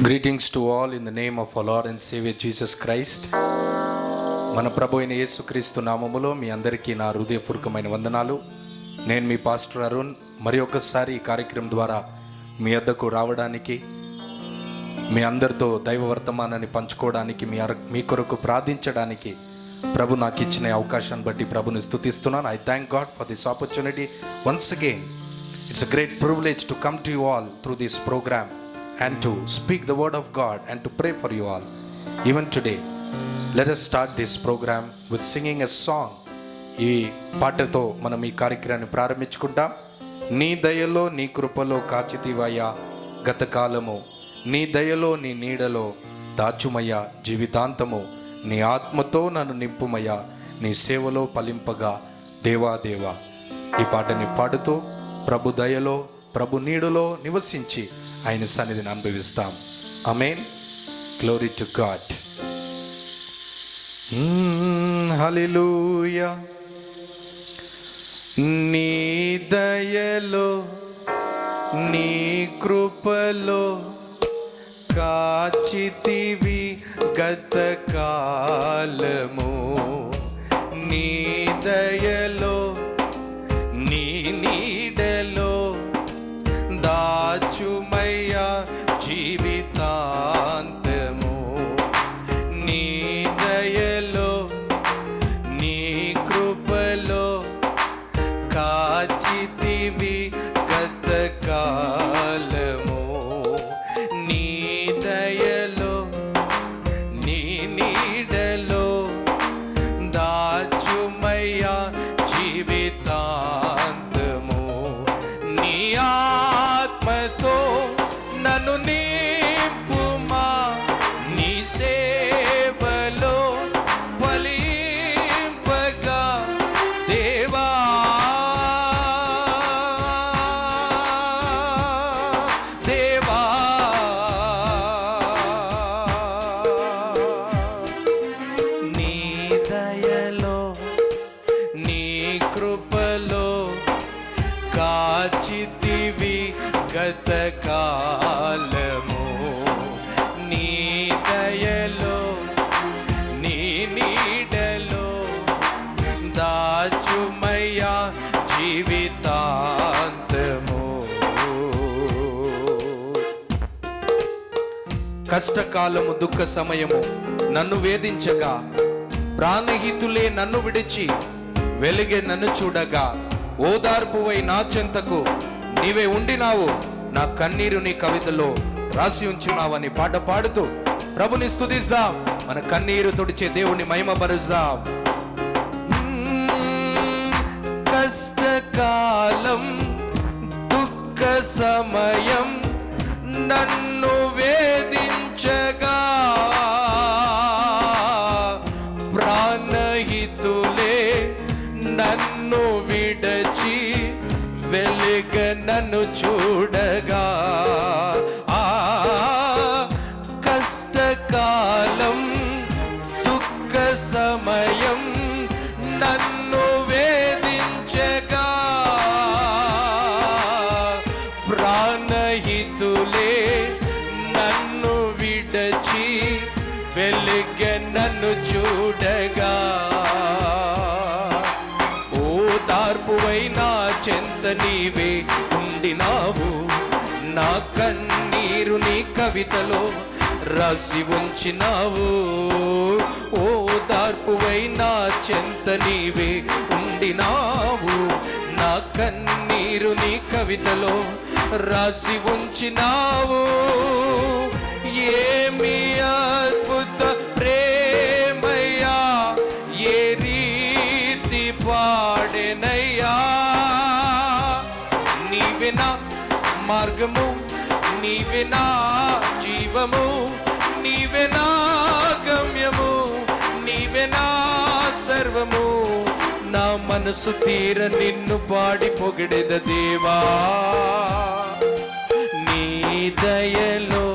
Greetings to all in the name of our Lord and Savior Jesus Christ. మన ప్రభు అయిన యేసుక్రీస్తు నామములో మీ అందరికీ నా హృదయపూర్వకమైన వందనాలు. నేను మీ పాస్టర్ అరుణ్. మరి ఒకసారి ఈ కార్యక్రమం ద్వారా మీ వద్దకు రావడానికి, మీ అందరితో దైవ వర్తమానాన్ని పంచుకోవడానికి, మీ కొరకు ప్రార్థించడానికి ప్రభు నాకు ఇచ్చిన అవకాశాన్ని బట్టి ప్రభుని స్తుతిస్తున్నాను. I thank God for this opportunity once again. It's a great privilege to come to you all through this program and to speak the word of God and to pray for you all. Even today, let us start this program with singing a song. ఈ పాటతో మనం ఈ కార్యక్రమాన్ని ప్రారంభించుకుంటాం. నీ దయలో నీ కృపలో కాచితివయ్యా గతకాలము, నీ దయలో నీ నీడలో దాచుమయ్యా జీవితాంతము, నీ ఆత్మతో నన్ను నింపుమయ్యా నీ సేవలో ఫలింపగా దేవా దేవా. ఈ పాటని పాడుతూ ప్రభు దయలో ప్రభు నీడలో నివసించి ఆయన సన్నిధిని అనుభవిస్తాం. ఆమేన్. Glory to God. హల్లెలూయా. నీ దయలో నీ కృపలో కాచితివి గతకాలము, నీ దయలో నీ నీడలో దాచుమయ్యా జీవితాంతము, నీ దయలో నీ కృపలో కాచితివి గతకాలము, నీ దయలో నీ నీడలో దాచుమయ్యా జీవితాంతము, నీ ఆత్మతో నన్ను నింపుమా నీ సేవలో ఫలింపగా దేవా దేవా. నీ దయలో నీ కృపలో కాచితివి గతకాలము, నీ దయలో నీ నీడలో దాచుమయ్యా జీవితాంతము. కష్టకాలము దుఃఖ సమయము నన్ను వేధించగా, ప్రాణహితులే నన్ను విడిచి వెలిగే నన్ను చూడగా, ఓదార్పువై నా చెంతకు నీవే ఉండినావు, నా కన్నీరు నీ కవితలో రాసి ఉంచున్నావని పాట పాడుతూ ప్రభుని స్తుతిస్తాం. మన కన్నీరు తుడిచే దేవుని మహిమపరుస్తాం. కష్టకాలం దుఃఖ సమయం నన్ను వేధించగా, ప్రాణహితులే నన్ను విడచి వెలుగ నన్ను చూడగా, ఆ కష్టకాలం దుఃఖ సమయం నన్ను వేధించగా, ప్రాణహితులే నన్ను విడచి వెలుగ నన్ను చూడగా, ఓదార్పువై నా చెంత నీవే ఉండినావు, నా కన్నీరు నీ కవితలో రాసి ఉంచినావు, ఓదార్పువై నా చెంత నీవే ఉండినావు, నా కన్నీరు నీ కవితలో రాసి ఉంచినావు. ఏమి అద్భుత ప్రేమయ్యా, ఏ రీతి పాడెనయ్యా, నీవే నా మార్గము, నీవే నా జీవము, నీవే నా గమ్యము, నీవే నా సర్వము, నా మనసు తీర నిన్ను పాడి పొగిడెద దేవా. నీ దయలో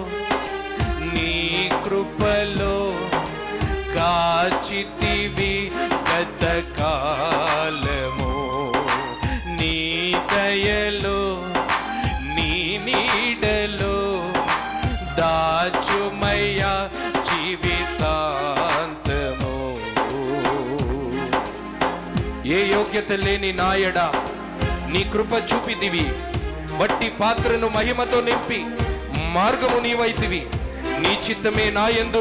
నీ కృపలో కాచితివి గతకాలము, నీ దయలో నీ నీడలో దాచి యోగ్యత లేని నాయడ నీ కృప చూపితివి. వట్టి పాత్రను మహిమతో నింపి మార్గము నీవైతివి. నీ చిత్తమే నా యందు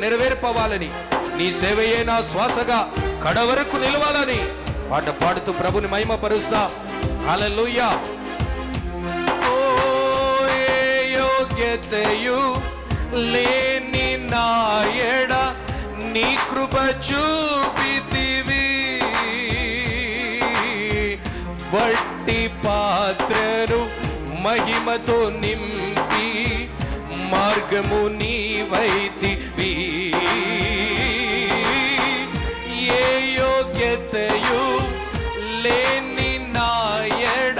నెరవేర్పవాలని, నీ సేవయే నా శ్వాసగా కడవరకు నిలవాలని పాట పాడుతూ ప్రభుని మహిమ పరుస్తా. హల్లెలూయా. ఓ యోగ్యతయు లేని నాయడ నీ కృప చూపితివి. వట్టి పాత్రను మహిమతో నింపి మార్గము నీవైతివి. ఏ యోగ్యతయు లేని నాయడ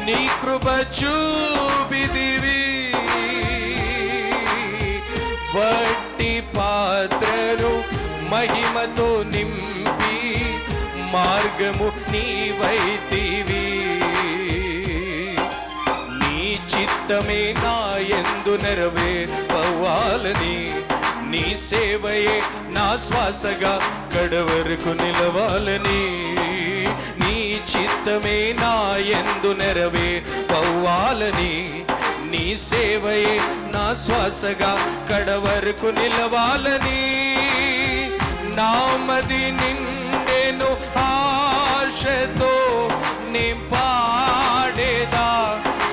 నీ కృప చూపితివి. వట్టి పాత్రను మహిమతో నింపి మార్గము నీవైతివి. నీ చిత్తమే నా యందు నెరవేర్పవాలని, నీ సేవయే నా శ్వాసగా కడవరకు నిలవాలని. నీ చిత్తమే నా యందు నెరవేర్పవాలని, నీ సేవయే నా శ్వాసగా కడవరకు నిలవాలని. నామది నిండెను ఆశతో నీ పాడేదా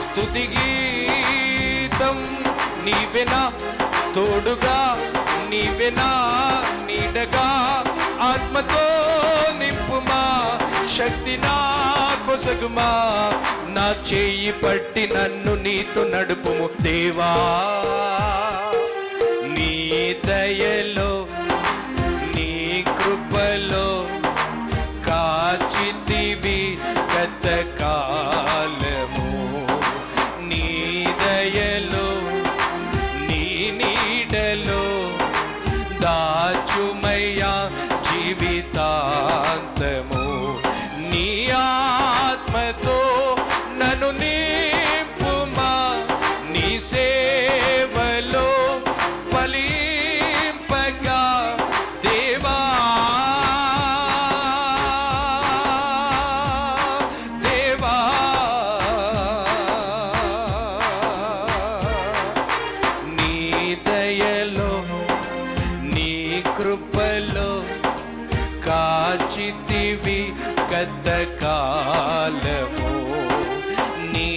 స్తుతి గీతం. నీవెనా తోడుగా, నీవెనా నీడగా, ఆత్మతో నింపుమా, శక్తి నా కొసగుమా. నా చేయి పట్టి నన్ను నీతో నడుపుము దేవా. నీ దయలో నీ కృపలో కాచితివి గత కాలము. నీ దయలో నీ నీడలో దాచుమయ్యా జీవితాంతము. నీ ఆత్మతో నన్ను నింపుమా, నీ సేవలో ఫలింపగా దేవా. దేవా నీ దయలో నీ కృపలో కాచితివి గత కాలము. నీ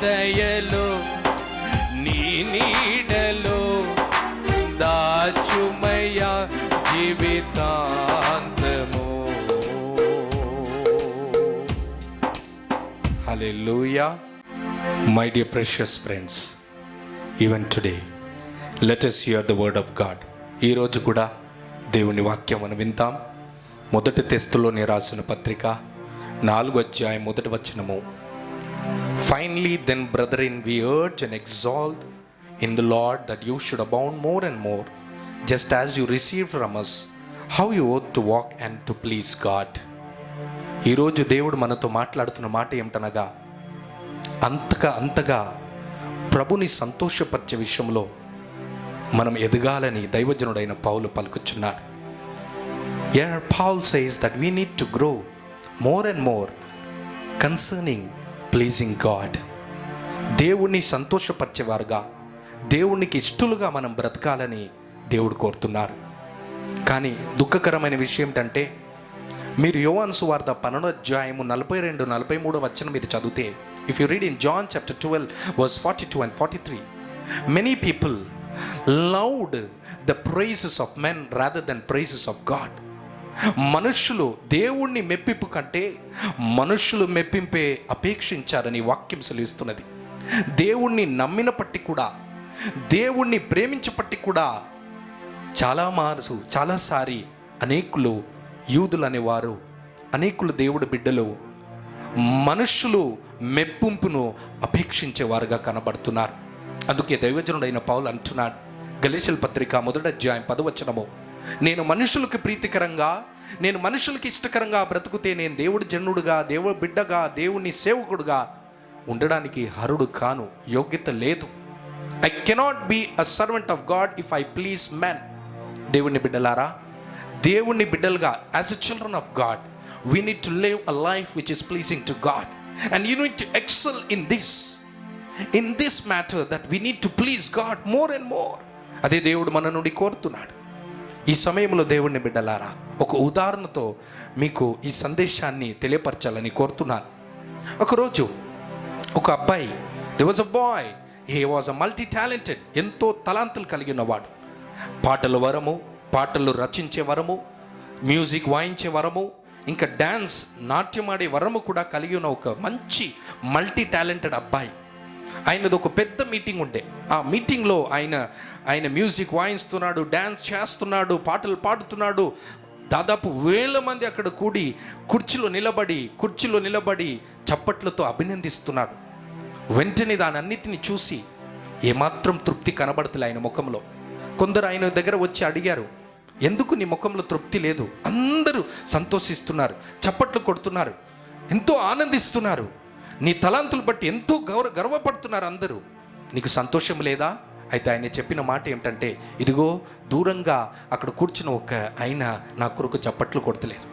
దయలో నీ నీడలో దాచుమయ్యా జీవితాంతము. హల్లెలూయా. My dear precious friends, even today let us hear the word of God. ఈ రోజు కూడా దేవుని వాక్యం మనం వింటాం. మొదటి తెస్సలోని రాసిన పత్రిక 4వ అధ్యాయం 1వ వచనము. Finally then brethren we urge and exhort in the Lord that you should abound more and more, just as you received from us how you ought to walk and to please God. ఈరోజు దేవుడు మనతో మాట్లాడుతున్న మాట ఏమిటనగా, అంతగా ప్రభుని సంతోషపరిచే విషయంలో మనం ఎదగాలని దైవజనుడైన పౌలు పలుకుచున్నాడు. Here Paul says that we need to grow more and more concerning pleasing God. దేవుణ్ణి సంతోషపరిచేవారుగా, దేవునికి ఇష్టలుగా మనం బ్రతకాలని దేవుడు కోరుతున్నారు. కానీ దుఃఖకరమైన విషయం ఏంటంటే, మీరు యోహాను సువార్త 12వ అధ్యాయము 42-43 వచనం మీరు చదివితే, if you read in John chapter 12 verse 42 and 43, many people loved the praises of men rather than praises of God. మనుషులు దేవుణ్ణి మెప్పింపు కంటే మనుషులు మెప్పింపే అపేక్షించారని వాక్యం సెలవిస్తున్నది. దేవుణ్ణి నమ్మినప్పటి కూడా, దేవుణ్ణి ప్రేమించపట్టి కూడా చాలాసారి అనేకులు యూదులు అనేవారు, అనేకులు దేవుడి బిడ్డలు మనుషులు మెప్పింపును అపేక్షించేవారుగా కనబడుతున్నారు. అందుకే దైవజనుడైన పౌలు అంటున్నాడు గలాతీయుల పత్రిక 1వ అధ్యాయం 10వ వచనము, నేను మనుషులకు ప్రీతికరంగా, నేను మనుషులకి ఇష్టకరంగా బ్రతుకుతే నేను దేవుడి జనుడుగా, దేవుడి బిడ్డగా, దేవుని సేవకుడుగా ఉండడానికి అర్హుడు కాను, యోగ్యత లేదు. I cannot be a servant of God if I please men. దేవుని బిడ్డలారా, దేవుని బిడ్డలుగా, as a children of God we need to live a life which is pleasing to God, and you need to excel in this matter, that we need to please God more and more. అదే దేవుడు మన నుండి కోరుతున్నాడు. ఈ సమయంలో దేవుడిని బిడ్డలారా, ఒక ఉదాహరణతో మీకు ఈ సందేశాన్ని తెలియపరచాలని కోరుతున్నాను. ఒకరోజు ఒక అబ్బాయి, there was a boy, he was a multi talented, ఎంతో తలాంతులు కలిగిన వాడు. పాటల వరము, పాటలు రచించే వరము, మ్యూజిక్ వాయించే వరము, ఇంకా డ్యాన్స్ నాట్యమాడే వరము కూడా కలిగి ఉన్న ఒక మంచి మల్టీ టాలెంటెడ్ అబ్బాయి. ఆయనది ఒక పెద్ద మీటింగ్ ఉండే. ఆ మీటింగ్లో ఆయన మ్యూజిక్ వాయిస్తున్నాడు, డ్యాన్స్ చేస్తున్నాడు, పాటలు పాడుతున్నాడు. దాదాపు 1000 మంది అక్కడ కూడి కుర్చీలో నిలబడి చప్పట్లతో అభినందిస్తున్నాడు. వెంటనే దానన్నిటిని చూసి ఏమాత్రం తృప్తి కనబడతలే ఆయన ముఖంలో. కొందరు ఆయన దగ్గర వచ్చి అడిగారు, ఎందుకు నీ ముఖంలో తృప్తి లేదు? అందరూ సంతోషిస్తున్నారు, చప్పట్లు కొడుతున్నారు, ఎంతో ఆనందిస్తున్నారు, నీ తలాంతులు బట్టి ఎంతో గర్వపడుతున్నారు అందరూ, నీకు సంతోషం లేదా? అయితే ఆయన చెప్పిన మాట ఏమిటంటే, ఇదిగో దూరంగా అక్కడ కూర్చున్న ఒక ఆయన నా కొరకు చప్పట్లు కొడతలేరు,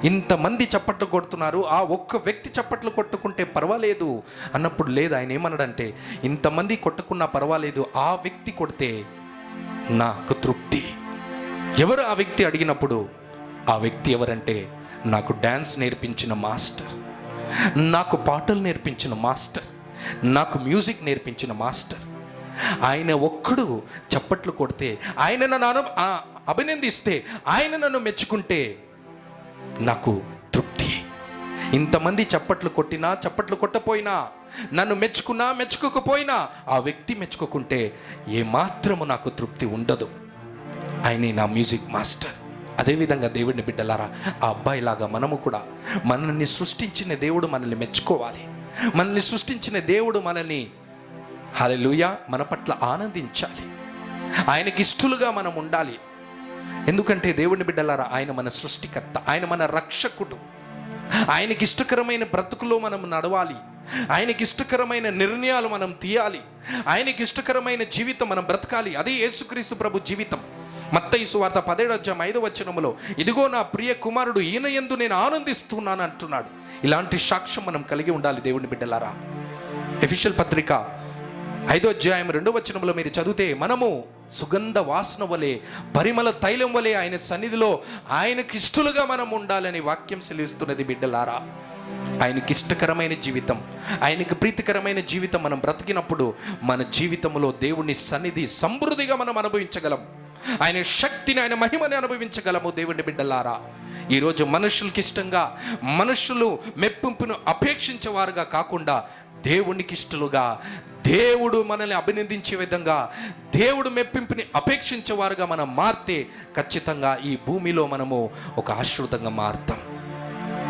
ఇంతమంది చప్పట్లు కొడుతున్నారు, ఆ ఒక్క వ్యక్తి చప్పట్లు కొట్టుకుంటే పర్వాలేదు అన్నప్పుడు లేదు. ఆయన ఏమన్నాడంటే, ఇంతమంది కొట్టుకున్నా పర్వాలేదు, ఆ వ్యక్తి కొడితే నాకు తృప్తి. ఎవరు ఆ వ్యక్తి అడిగినప్పుడు, ఆ వ్యక్తి ఎవరంటే, నాకు డ్యాన్స్ నేర్పించిన మాస్టర్, నాకు పాటలు నేర్పించిన మాస్టర్, నాకు మ్యూజిక్ నేర్పించిన మాస్టర్. ఆయన ఒక్కడు చప్పట్లు కొడితే, ఆయన నన్ను అభినందిస్తే, ఆయన నన్ను మెచ్చుకుంటే నాకు తృప్తి. ఇంతమంది చప్పట్లు కొట్టినా చప్పట్లు కొట్టపోయినా, నన్ను మెచ్చుకున్నా మెచ్చుకోకపోయినా, ఆ వ్యక్తి మెచ్చుకోకుంటే ఏమాత్రము నాకు తృప్తి ఉండదు. ఆయనే నా మ్యూజిక్ మాస్టర్. అదేవిధంగా దేవుడిని బిడ్డలారా, ఆ అబ్బాయిలాగా మనము కూడా మనల్ని సృష్టించిన దేవుడు మనల్ని మెచ్చుకోవాలి. మనల్ని సృష్టించిన దేవుడు మనల్ని హల్లెలూయా మన పట్ల ఆనందించాలి. ఆయనకి ఇష్టలుగా మనం ఉండాలి. ఎందుకంటే దేవుని బిడ్డలారా, ఆయన మన సృష్టికర్త, ఆయన మన రక్షకుడు. ఆయనకి ఇష్టకరమైన బ్రతుకులో మనం నడవాలి, ఆయనకి ఇష్టకరమైన నిర్ణయాలు మనం తీయాలి, ఆయనకి ఇష్టకరమైన జీవితం మనం బ్రతకాలి. అదే యేసుక్రీస్తు ప్రభు జీవితం. మత్తయి సువార్త 17:5 ఇదిగో నా ప్రియ కుమారుడు, ఈయన యందు నేను ఆనందిస్తున్నాను అంటున్నాడు. ఇలాంటి సాక్ష్యం మనం కలిగి ఉండాలి దేవుని బిడ్డలారా. ఎఫెసీయుల పత్రిక 5:2 మీరు చదివితే, మనము సుగంధ వాసన వలె, పరిమళ తైలం వలె ఆయన సన్నిధిలో ఆయనకి ఇష్టలుగా మనం ఉండాలని వాక్యం సెలవిస్తున్నది బిడ్డలారా. ఆయనకి ఇష్టకరమైన జీవితం, ఆయనకి ప్రీతికరమైన జీవితం మనం బ్రతికినప్పుడు మన జీవితంలో దేవుని సన్నిధి సమృద్ధిగా మనం అనుభవించగలం. ఆయన శక్తిని, ఆయన మహిమని అనుభవించగలము దేవుని బిడ్డలారా. ఈరోజు మనుషులకి ఇష్టంగా, మనుషులు మెప్పింపును అపేక్షించేవారుగా కాకుండా దేవునికి ఇష్టలుగా, దేవుడు మనల్ని అభినందించే విధంగా, దేవుడు మెప్పింపుని అపేక్షించేవారుగా మనం మారితే ఖచ్చితంగా ఈ భూమిలో మనము ఒక ఆశ్రితంగా మారుతాం.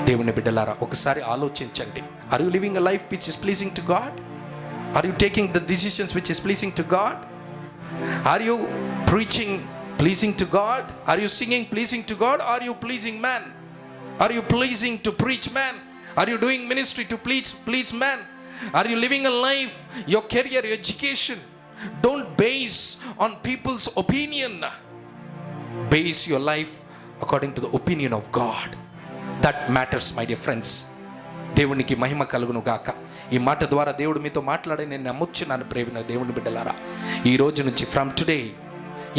దేవుని బిడ్డలారా, ఒకసారి ఆలోచించండి. Are you living a life which is pleasing to God? Are you taking the decisions which is pleasing to God? Are you preaching pleasing to God? Are you singing pleasing to God? Are you pleasing man? Are you pleasing to preach man? Are you doing ministry to please man? Are you living a life, your career, your education? Don't base on people's opinion. Base your life according to the opinion of God. That matters, my dear friends. దేవునికి మహిమ కలుగును గాక. ఈ మాట ద్వారా దేవుడు మీతో మాట్లాడే నేను నమ్ముచున్నాను ప్రేమ దేవుని బిడ్డలారా. ఈ రోజు నుంచి, from today,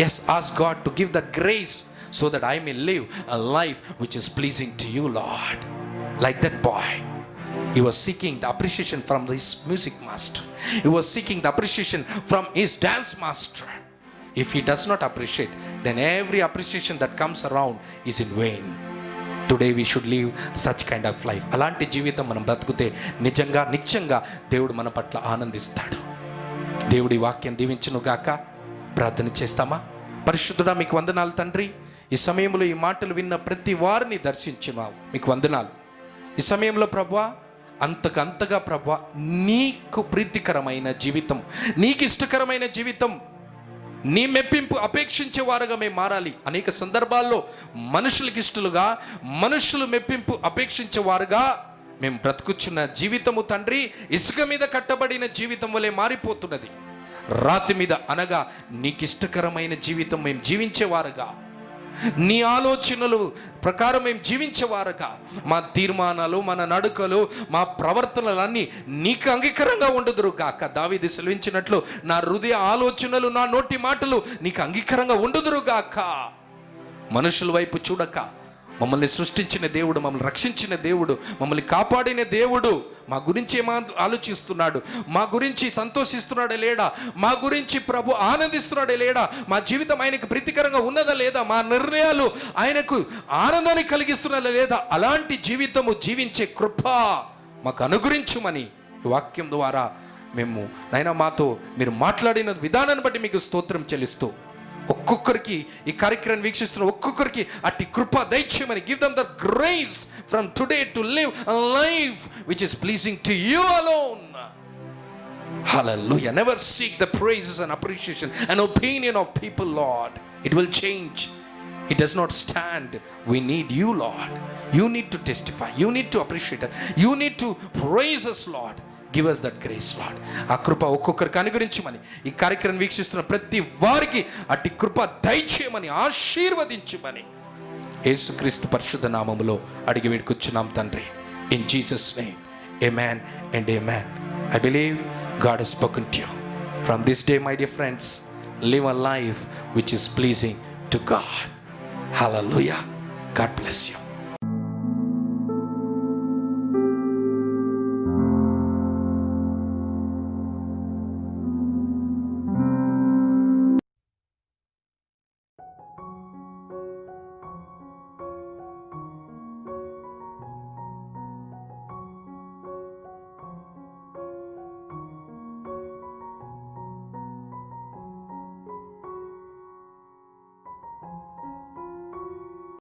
yes, ask God to give that grace so that I may live a life which is pleasing to you, Lord. Like that boy, he was seeking the appreciation from his music master. He was seeking the appreciation from his dance master. If he does not appreciate, then every appreciation that comes around is in vain. Today we should live such kind of life. అలాంటి జీవితం మనం బ్రతుకుతే నిజంగా నిత్యంగా దేవుడు మన పట్ల ఆనందిస్తాడు. దేవుడి వాక్యం దీవించును గాక. ప్రార్థన చేస్తామా? పరిశుద్ధుడా, మీకు వందనాలు తండ్రి. ఈ సమయంలో ఈ మాటలు విన్న ప్రతి వారిని దర్శించున్నావు, మీకు వందనాలు. ఈ సమయంలో ప్రభువా, అంతకంతగా ప్రభువా, నీకు ప్రీతికరమైన జీవితం, నీకు ఇష్టకరమైన జీవితం, నీ మెప్పింపు అపేక్షించే వారుగా మేము మారాలి. అనేక సందర్భాల్లో మనుషులకి ఇష్టలుగా, మనుషులు మెప్పింపు అపేక్షించే వారుగా మేము బ్రతుకుచున్న జీవితము తండ్రి ఇసుక మీద కట్టబడిన జీవితం వలె మారిపోతున్నది. రాతి మీద అనగా నీకు ఇష్టకరమైన జీవితం మేము జీవించేవారుగా, నీ ఆలోచనలు ప్రకారం మేము జీవించేవారుగా, మా తీర్మానాలు, మన నడుకలు, మా ప్రవర్తనలన్నీ నీకు అంగీకారంగా ఉండదురు గాక. దావీదు సెలవించినట్లు నా హృదయ ఆలోచనలు, నా నోటి మాటలు నీకు అంగీకారంగా ఉండదురు గాక. మనుషుల వైపు చూడక, మమ్మల్ని సృష్టించిన దేవుడు, మమ్మల్ని రక్షించిన దేవుడు, మమ్మల్ని కాపాడిన దేవుడు మా గురించి ఏమో ఆలోచిస్తున్నాడు, మా గురించి సంతోషిస్తున్నాడా లేడా, మా గురించి ప్రభు ఆనందిస్తున్నాడా లేడా, మా జీవితం ఆయనకు ప్రీతికరంగా ఉన్నదా లేదా, మా నిర్ణయాలు ఆయనకు ఆనందాన్ని కలిగిస్తున్నదా లేదా, అలాంటి జీవితము జీవించే కృప మాకు అనుగ్రహించుమని ఈ వాక్యం ద్వారా మేము నాయనా మాతో మీరు మాట్లాడిన విధానాన్ని బట్టి మీకు స్తోత్రం చెల్లిస్తూ, ఒక్కొక్కరికి ఈ కార్యక్రమం వీక్షిస్తున్న ఒక్కొక్కరికి అట్టి కృప దయచేయమని, give them the grace from today to live a life which is pleasing to you alone. Hallelujah. Never seek the praises and appreciation and opinion of people, Lord. It will change. It does not stand. We need you, Lord. You need to testify. You need to appreciate it. You need to praise us, Lord. Give us that grace, Lord. ఆ కృప ఒక్కొక్కరికి అనుగ్రహించమని, ఈ కార్యక్రమం వీక్షిస్తున్న ప్రతి వారికి అట్టి కృప దయచేయమని, ఆశీర్వదించమని యేసుక్రీస్తు పరిశుద్ధ నామములో అడిగి వేడుకొచ్చున్నాం తండ్రి. In Jesus name, amen and amen. I believe God has spoken to you. From this day, my dear friends, live a life which is pleasing to God. Hallelujah. God bless you.